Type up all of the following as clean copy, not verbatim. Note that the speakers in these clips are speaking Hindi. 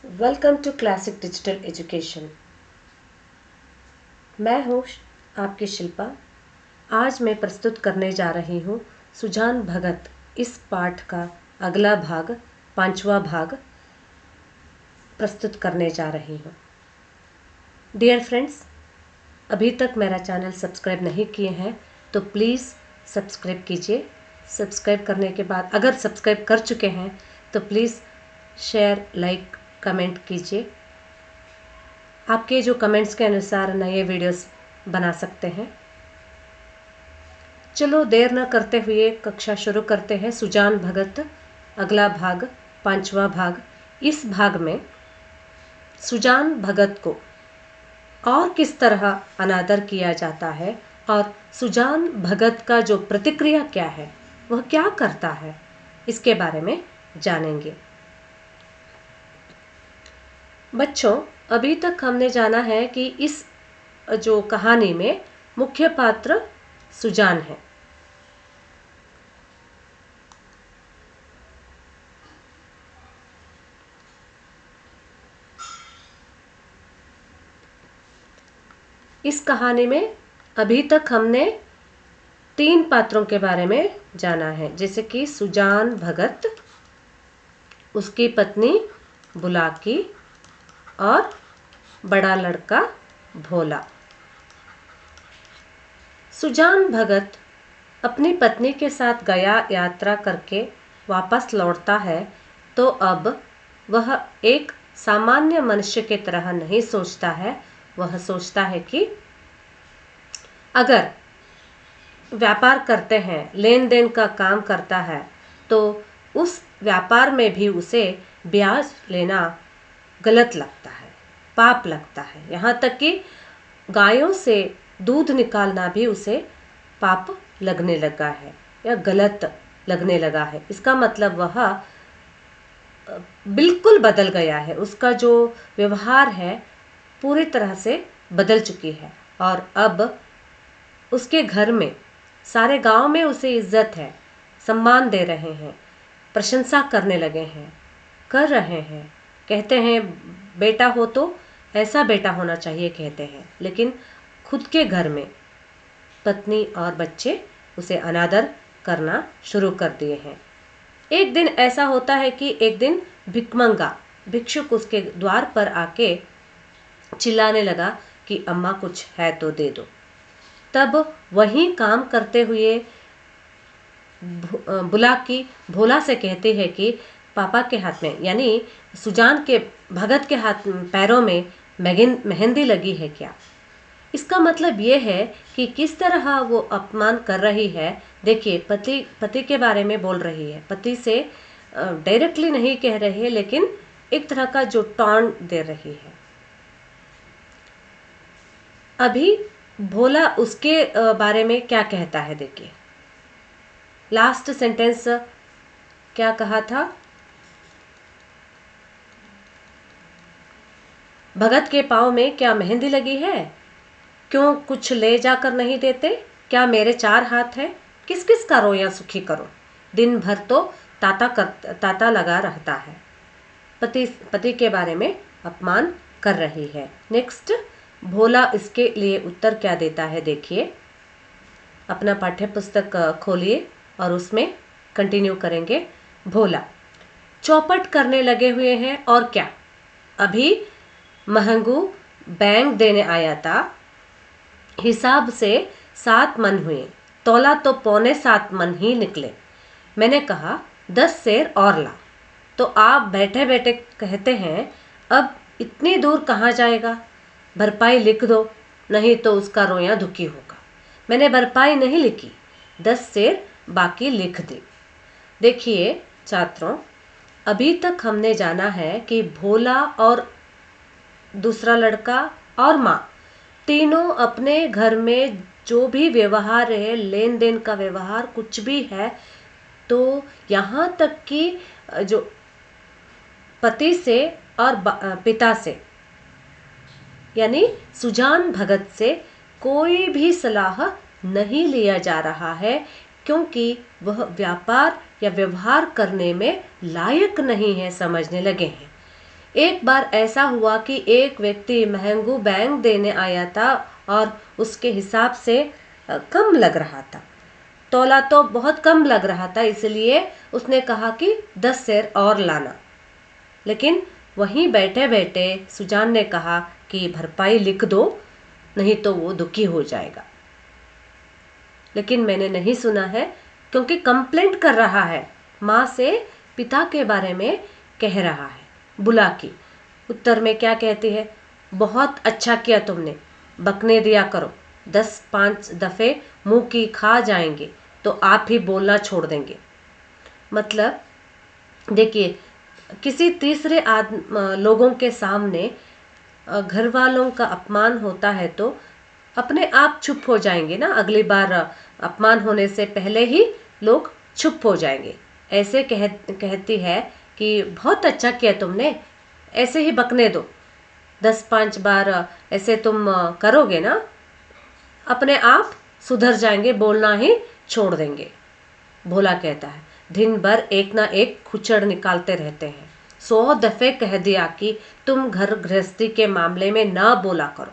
Welcome to classic digital education. मैं हूँ आपकी शिल्पा। आज मैं प्रस्तुत करने जा रही हूँ सुजान भगत इस पाठ का अगला भाग, 5वां भाग प्रस्तुत करने जा रही हूँ। डियर फ्रेंड्स, अभी तक मेरा चैनल सब्सक्राइब नहीं किए हैं तो प्लीज़ सब्सक्राइब कीजिए। सब्सक्राइब करने के बाद अगर सब्सक्राइब कर चुके हैं तो प्लीज़ शेयर, लाइक, कमेंट कीजिए। आपके जो कमेंट्स के अनुसार नए वीडियोस बना सकते हैं। चलो देर न करते हुए कक्षा शुरू करते हैं। सुजान भगत अगला भाग, 5वां भाग। इस भाग में सुजान भगत को और किस तरह अनादर किया जाता है और सुजान भगत का जो प्रतिक्रिया क्या है, वह क्या करता है, इसके बारे में जानेंगे। बच्चों, अभी तक हमने जाना है कि इस जो कहानी में मुख्य पात्र सुजान है। इस कहानी में अभी तक हमने 3 पात्रों के बारे में जाना है, जैसे कि सुजान भगत, उसकी पत्नी बुलाकी और बड़ा लड़का भोला। सुजान भगत अपनी पत्नी के साथ गया यात्रा करके वापस लौटता है तो अब वह एक सामान्य मनुष्य की तरह नहीं सोचता है। वह सोचता है कि अगर व्यापार करते हैं, लेन देन का काम करता है, तो उस व्यापार में भी उसे ब्याज लेना गलत लगता है, पाप लगता है। यहाँ तक कि गायों से दूध निकालना भी उसे पाप लगने लगा है या गलत लगने लगा है। इसका मतलब वह बिल्कुल बदल गया है। उसका जो व्यवहार है पूरी तरह से बदल चुकी है और अब उसके घर में सारे गांव में उसे इज्जत है, सम्मान दे रहे हैं, प्रशंसा करने लगे हैं, कर रहे हैं। कहते हैं बेटा हो तो ऐसा बेटा होना चाहिए, कहते हैं। लेकिन खुद के घर में पत्नी और बच्चे उसे अनादर करना शुरू कर दिए हैं। एक दिन ऐसा होता है कि एक दिन भिकमंगा भिक्षुक उसके द्वार पर आके चिल्लाने लगा कि अम्मा कुछ है तो दे दो। तब वही काम करते हुए बुलाकी भोला से कहती है कि पापा के हाथ में, यानी सुजान के भगत के हाथ पैरों में मेहंदी लगी है क्या। इसका मतलब ये है कि किस तरह वो अपमान कर रही है। देखिए, पति के बारे में बोल रही है, पति से डायरेक्टली नहीं कह रही है, लेकिन एक तरह का जो टॉन्ट दे रही है। अभी भोला उसके बारे में क्या कहता है, देखिए। लास्ट सेंटेंस क्या कहा था? भगत के पाँव में क्या मेहंदी लगी है? क्यों कुछ ले जाकर नहीं देते? क्या मेरे 4 हाथ हैं? किस किस का रोया सुखी करो, दिन भर तो ताता लगा रहता है। पति के बारे में अपमान कर रही है। नेक्स्ट, भोला इसके लिए उत्तर क्या देता है, देखिए। अपना पाठ्य पुस्तक खोलिए और उसमें कंटिन्यू करेंगे। भोला, चौपट करने लगे हुए हैं और क्या, अभी महंगू बैंक देने आया था, हिसाब से 7 मन हुए, तोला तो 6.25 मन ही निकले। मैंने कहा 10 सेर और ला, तो आप बैठे बैठे कहते हैं अब इतनी दूर कहाँ जाएगा, भरपाई लिख दो, नहीं तो उसका रोया दुखी होगा। मैंने भरपाई नहीं लिखी, 10 सेर बाकी लिख दी। देखिए छात्रों, अभी तक हमने जाना है कि भोला और दूसरा लड़का और माँ तीनों अपने घर में जो भी व्यवहार है, लेन देन का व्यवहार कुछ भी है, तो यहाँ तक कि जो पति से और पिता से, यानी सुजान भगत से कोई भी सलाह नहीं लिया जा रहा है, क्योंकि वह व्यापार या व्यवहार करने में लायक नहीं है, समझने लगे हैं। एक बार ऐसा हुआ कि एक व्यक्ति महंगू बैंक देने आया था और उसके हिसाब से कम लग रहा था। तोला तो बहुत कम लग रहा था, इसलिए उसने कहा कि 10 शेर और लाना। लेकिन वहीं बैठे बैठे सुजान ने कहा कि भरपाई लिख दो, नहीं तो वो दुखी हो जाएगा। लेकिन मैंने नहीं सुना है, क्योंकि कंप्लेंट कर रहा है, माँ से पिता के बारे में कह रहा है। बुलाकी उत्तर में क्या कहती है? बहुत अच्छा किया तुमने, बकने दिया करो। 10-5 दफे मुंह की खा जाएंगे तो आप ही बोलना छोड़ देंगे। मतलब देखिए, किसी तीसरे लोगों के सामने घर वालों का अपमान होता है तो अपने आप चुप हो जाएंगे ना। अगली बार अपमान होने से पहले ही लोग चुप हो जाएंगे। ऐसे कहती है कि बहुत अच्छा किया तुमने, ऐसे ही बकने दो। 10-5 बार ऐसे तुम करोगे ना, अपने आप सुधर जाएंगे, बोलना ही छोड़ देंगे। भोला कहता है, दिन भर एक ना एक खुचड़ निकालते रहते हैं। 100 दफे कह दिया कि तुम घर गृहस्थी के मामले में ना बोला करो,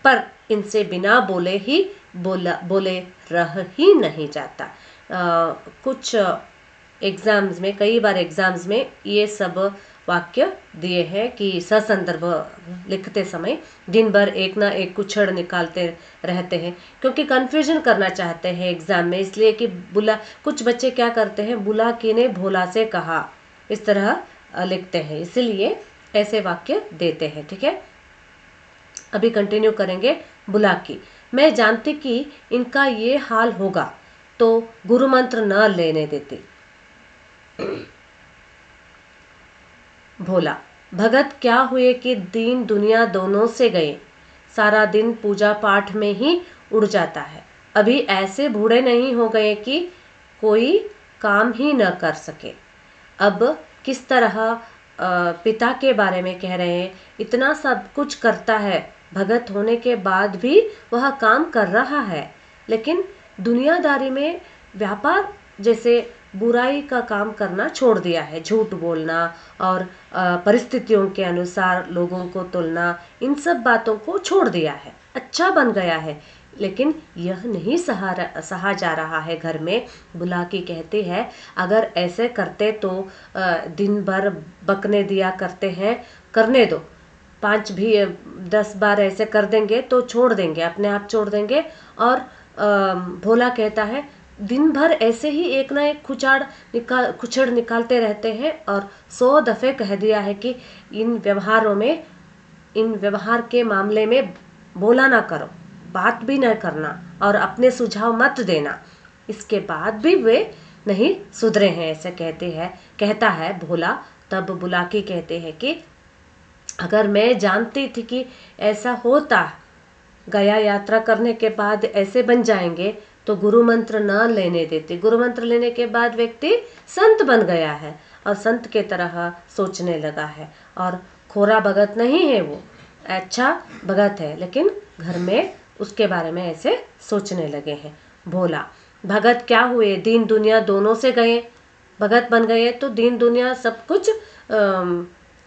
पर इनसे बिना बोले रह ही नहीं जाता। कुछ एग्जाम्स में, कई बार एग्जाम्स में ये सब वाक्य दिए हैं कि ससंदर्भ लिखते समय दिन भर एक ना एक कुछड़ निकालते रहते हैं, क्योंकि कंफ्यूजन करना चाहते हैं एग्जाम में। इसलिए कि कुछ बच्चे क्या करते हैं, बुलाकी ने भोला से कहा, इस तरह लिखते हैं, इसलिए ऐसे वाक्य देते हैं। ठीक है, अभी कंटिन्यू करेंगे। बुलाकी, मैं जानती कि इनका ये हाल होगा तो गुरु मंत्र न लेने देती। भोला, भगत क्या हुए कि दीन दुनिया दोनों से गए, सारा दिन पूजा पाठ में ही उड़ जाता है। अभी ऐसे बूढ़े नहीं हो गए कि कोई काम ही न कर सके। अब किस तरह पिता के बारे में कह रहे हैं, इतना सब कुछ करता है, भगत होने के बाद भी वह काम कर रहा है, लेकिन दुनियादारी में व्यापार जैसे बुराई का काम करना छोड़ दिया है। झूठ बोलना और परिस्थितियों के अनुसार लोगों को तुलना, इन सब बातों को छोड़ दिया है। अच्छा बन गया है, लेकिन यह नहीं सहा जा रहा है घर में। बुलाकी कहती है, अगर ऐसे करते तो दिन भर बकने दिया करते हैं, करने दो। 10 बार ऐसे कर देंगे तो छोड़ देंगे, अपने आप छोड़ देंगे। और भोला कहता है, दिन भर ऐसे ही एक ना एक खुचड़ निकालते रहते हैं और 100 दफे कह दिया है कि इन व्यवहार के मामले में बोला ना करो, बात भी न करना और अपने सुझाव मत देना। इसके बाद भी वे नहीं सुधरे हैं, ऐसे कहता है भोला। तब बुलाकी कहते हैं कि अगर मैं जानती थी कि ऐसा होता, गया यात्रा करने के बाद ऐसे बन जाएंगे, तो गुरु मंत्र न लेने देती। गुरु मंत्र लेने के बाद व्यक्ति संत बन गया है और संत के तरह सोचने लगा है, और खोरा भगत नहीं है, वो अच्छा भगत है, लेकिन घर में उसके बारे में ऐसे सोचने लगे हैं। भोला, भगत क्या हुए, दीन दुनिया दोनों से गए। भगत बन गए तो दीन दुनिया सब कुछ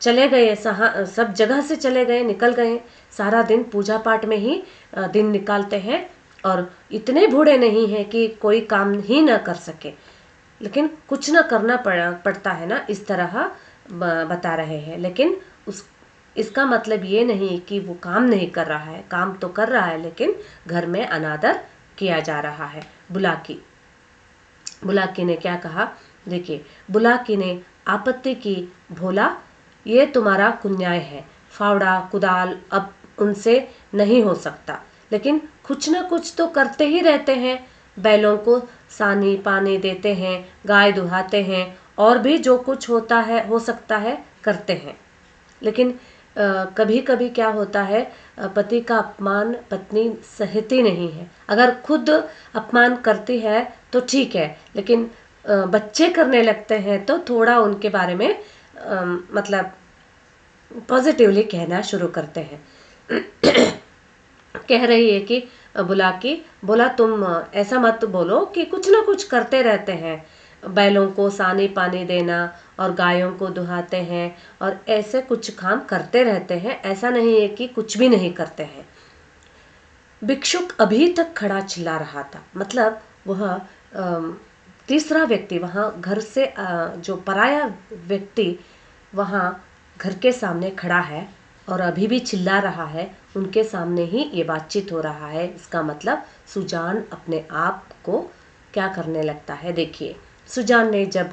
चले गए, सब जगह से चले गए, निकल गए। सारा दिन पूजा पाठ में ही दिन निकालते हैं और इतने बूढ़े नहीं हैं कि कोई काम ही ना कर सके, लेकिन कुछ ना करना पड़ता है ना, इस तरह बता रहे हैं। लेकिन इसका मतलब ये नहीं कि वो काम नहीं कर रहा है, काम तो कर रहा है, लेकिन घर में अनादर किया जा रहा है। बुलाकी ने क्या कहा, देखिए, बुलाकी ने आपत्ति की, भोला ये तुम्हारा कुन्याय है, फावड़ा कुदाल अब उनसे नहीं हो सकता, लेकिन कुछ न कुछ तो करते ही रहते हैं। बैलों को सानी पानी देते हैं, गाय दुहाते हैं, और भी जो कुछ हो सकता है करते हैं। लेकिन कभी कभी क्या होता है, पति का अपमान पत्नी सहती नहीं है। अगर खुद अपमान करती है तो ठीक है, लेकिन बच्चे करने लगते हैं तो थोड़ा उनके बारे में मतलब पॉजिटिवली कहना शुरू करते हैं। कह रही है कि बुलाकी, बोला तुम ऐसा मत बोलो कि कुछ ना कुछ करते रहते हैं, बैलों को सानी पानी देना और गायों को दुहाते हैं और ऐसे कुछ काम करते रहते हैं। ऐसा नहीं है कि कुछ भी नहीं करते हैं। भिक्षुक अभी तक खड़ा चिल्ला रहा था, मतलब वह तीसरा व्यक्ति वहाँ घर से जो पराया व्यक्ति वहाँ घर के सामने खड़ा है और अभी भी चिल्ला रहा है। उनके सामने ही ये बातचीत हो रहा है। इसका मतलब सुजान अपने आप को क्या करने लगता है। देखिए, सुजान ने जब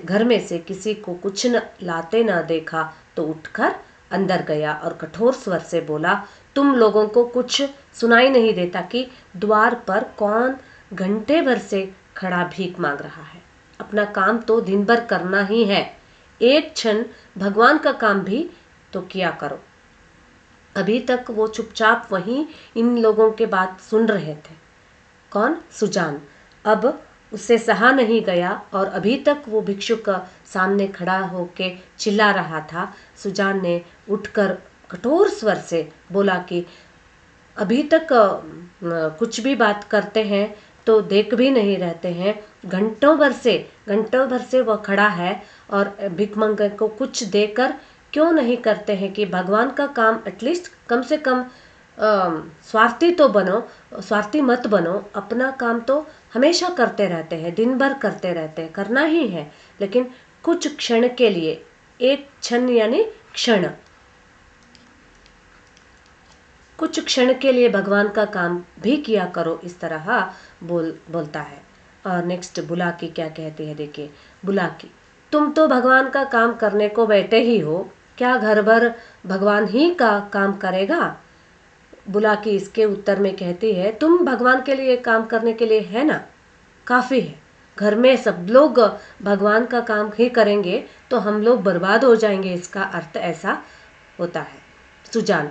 घर में से किसी को कुछ न लाते न देखा तो उठकर अंदर गया और कठोर स्वर से बोला, तुम लोगों को कुछ सुनाई नहीं देता कि द्वार पर कौन घंटे भर से खड़ा भीख मांग रहा है। अपना काम तो दिन भर करना ही है, एक क्षण भगवान का काम भी तो किया करो। अभी तक वो चुपचाप वहीं इन लोगों के बात सुन रहे थे। कौन? सुजान। अब उससे सहा नहीं गया और अभी तक वो भिक्षुक का सामने खड़ा होके चिल्ला रहा था। सुजान ने उठकर कठोर स्वर से बोला कि अभी तक कुछ भी बात करते हैं तो देख भी नहीं रहते हैं। घंटों भर से वह खड़ा है और भिखमंगे को कुछ देकर क्यों नहीं करते हैं कि भगवान का काम एटलीस्ट कम से कम स्वार्थी मत बनो। अपना काम तो हमेशा करते रहते हैं, दिन भर करते रहते हैं, करना ही है, लेकिन कुछ क्षण के लिए, एक क्षण यानी क्षण, कुछ क्षण के लिए भगवान का काम भी किया करो। इस तरह बोलता है। और नेक्स्ट बुलाकी क्या कहती है, देखिए। बुलाकी, तुम तो भगवान का काम करने को बैठे ही हो, क्या घर भर भगवान ही का काम करेगा? बुलाकी इसके उत्तर में कहती है, तुम भगवान के लिए काम करने के लिए है ना, काफ़ी है। घर में सब लोग भगवान का काम ही करेंगे तो हम लोग बर्बाद हो जाएंगे, इसका अर्थ ऐसा होता है। सुजान,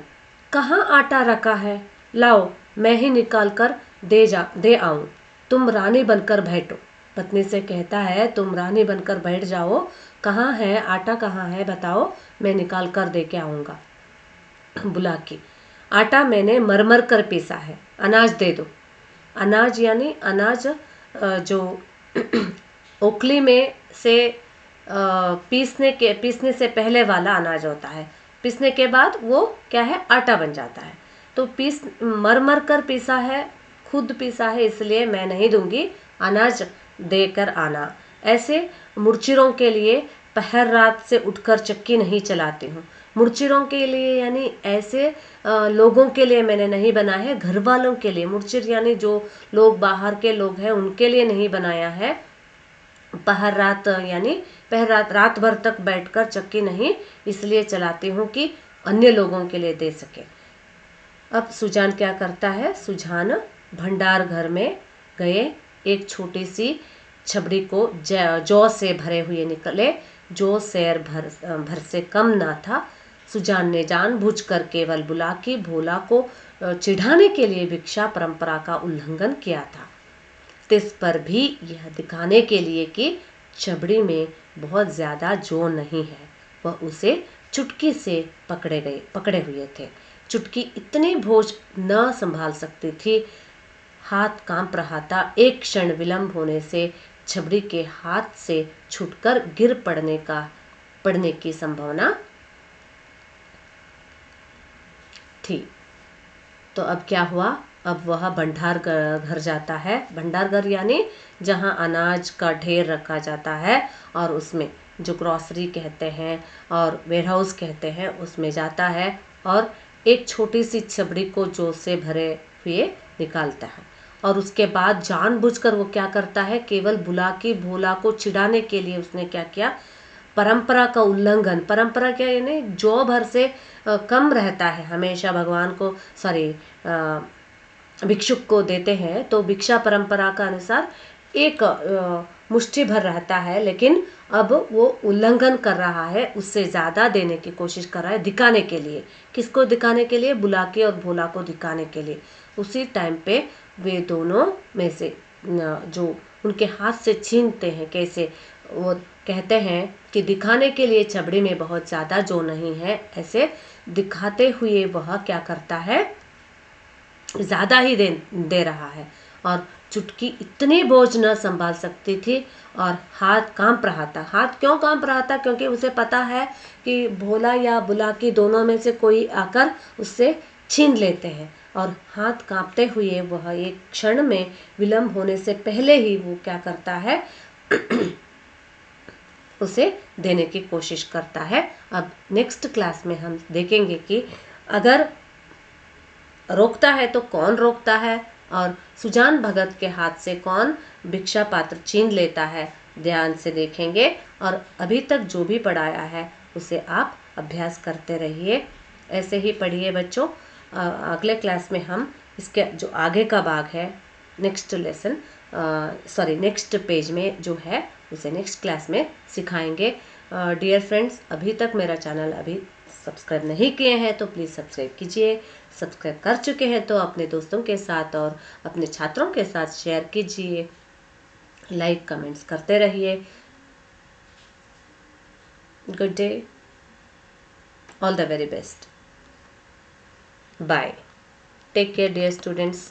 कहाँ आटा रखा है? लाओ, मैं ही निकाल कर दे आऊं। तुम रानी बनकर बैठो। पत्नी से कहता है, तुम रानी बनकर बैठ जाओ। कहाँ है आटा, कहाँ है बताओ, मैं निकाल कर दे के आऊँगा। बुलाकी, आटा मैंने मरमर कर पीसा है, अनाज दे दो। अनाज यानी अनाज जो ओखली में से पीसने से पहले वाला अनाज होता है। पीसने के बाद वो क्या है, आटा बन जाता है। तो मर कर पीसा है, खुद पीसा है, इसलिए मैं नहीं दूंगी, अनाज देकर आना। ऐसे मुर्चिरों के लिए पहर रात से उठकर चक्की नहीं चलाती हूँ। मुर्चिरों के लिए यानी ऐसे लोगों के लिए मैंने नहीं बनाया है, घर वालों के लिए। मुर्चिर यानी जो लोग बाहर के लोग हैं उनके लिए नहीं बनाया है। पहर रात भर तक बैठकर चक्की नहीं इसलिए चलाती हूँ कि अन्य लोगों के लिए दे सके। अब सुजान क्या करता है, सुजान भंडार घर में गए, एक छोटी सी छबड़ी को जौ से भरे हुए निकले, जो सैर भर से कम ना था। सुजान ने जानबूझकर केवल बुलाकी भोला को चिढ़ाने के लिए भिक्षा परंपरा का उल्लंघन किया था, इस पर भी यह दिखाने के लिए कि छबड़ी में बहुत ज्यादा जौ नहीं है। वह उसे चुटकी से पकड़े हुए थे। चुटकी इतनी बोझ न संभाल सकती थी, हाथ कांप रहा था। एक क्षण विलंब होने से छबड़ी के हाथ से छूटकर गिर पड़ने की संभावना थी। तो अब क्या हुआ, अब वह भंडार घर जाता है। भंडार घर यानी जहां अनाज का ढेर रखा जाता है और उसमें जो ग्रोसरी कहते हैं और वेयरहाउस कहते हैं उसमें जाता है और एक छोटी सी छबड़ी को जौ से भरे हुए निकालता है। और उसके बाद जानबूझकर वो क्या करता है, केवल बुलाकी भोला को चिढ़ाने के लिए उसने क्या किया, परंपरा का उल्लंघन। परंपरा क्या यानी जौ भर से कम रहता है, हमेशा भगवान को भिक्षुक को देते हैं तो भिक्षा परंपरा का अनुसार एक मुट्ठी भर रहता है, लेकिन अब वो उल्लंघन कर रहा है, उससे ज़्यादा देने की कोशिश कर रहा है, दिखाने के लिए। किसको दिखाने के लिए? बुलाकी और भोला को दिखाने के लिए। उसी टाइम पे वे दोनों में से जो उनके हाथ से छीनते हैं, कैसे वो कहते हैं कि दिखाने के लिए छबड़ी में बहुत ज़्यादा जो नहीं है, ऐसे दिखाते हुए वह क्या करता है, ज़्यादा ही दे रहा है। और चुटकी इतनी बोझ न संभाल सकती थी और हाथ कांप रहा था। हाथ क्यों कांप रहा था? क्योंकि उसे पता है कि भोला या बुलाकी दोनों में से कोई आकर उससे छीन लेते हैं, और हाथ कांपते हुए वह एक क्षण में विलंब होने से पहले ही वो क्या करता है उसे देने की कोशिश करता है। अब नेक्स्ट क्लास में हम देखेंगे कि अगर रोकता है तो कौन रोकता है, और सुजान भगत के हाथ से कौन भिक्षा पात्र छीन लेता है। ध्यान से देखेंगे, और अभी तक जो भी पढ़ाया है उसे आप अभ्यास करते रहिए। ऐसे ही पढ़िए बच्चों। अगले क्लास में हम इसके जो आगे का भाग है, नेक्स्ट लेसन नेक्स्ट पेज में जो है उसे नेक्स्ट क्लास में सिखाएंगे। डियर फ्रेंड्स, अभी तक मेरा चैनल अभी सब्सक्राइब नहीं किए हैं तो प्लीज़ सब्सक्राइब कीजिए। सब्सक्राइब कर चुके हैं तो अपने दोस्तों के साथ और अपने छात्रों के साथ शेयर कीजिए। लाइक कमेंट्स करते रहिए। Good day, all the very best, bye, take care dear students.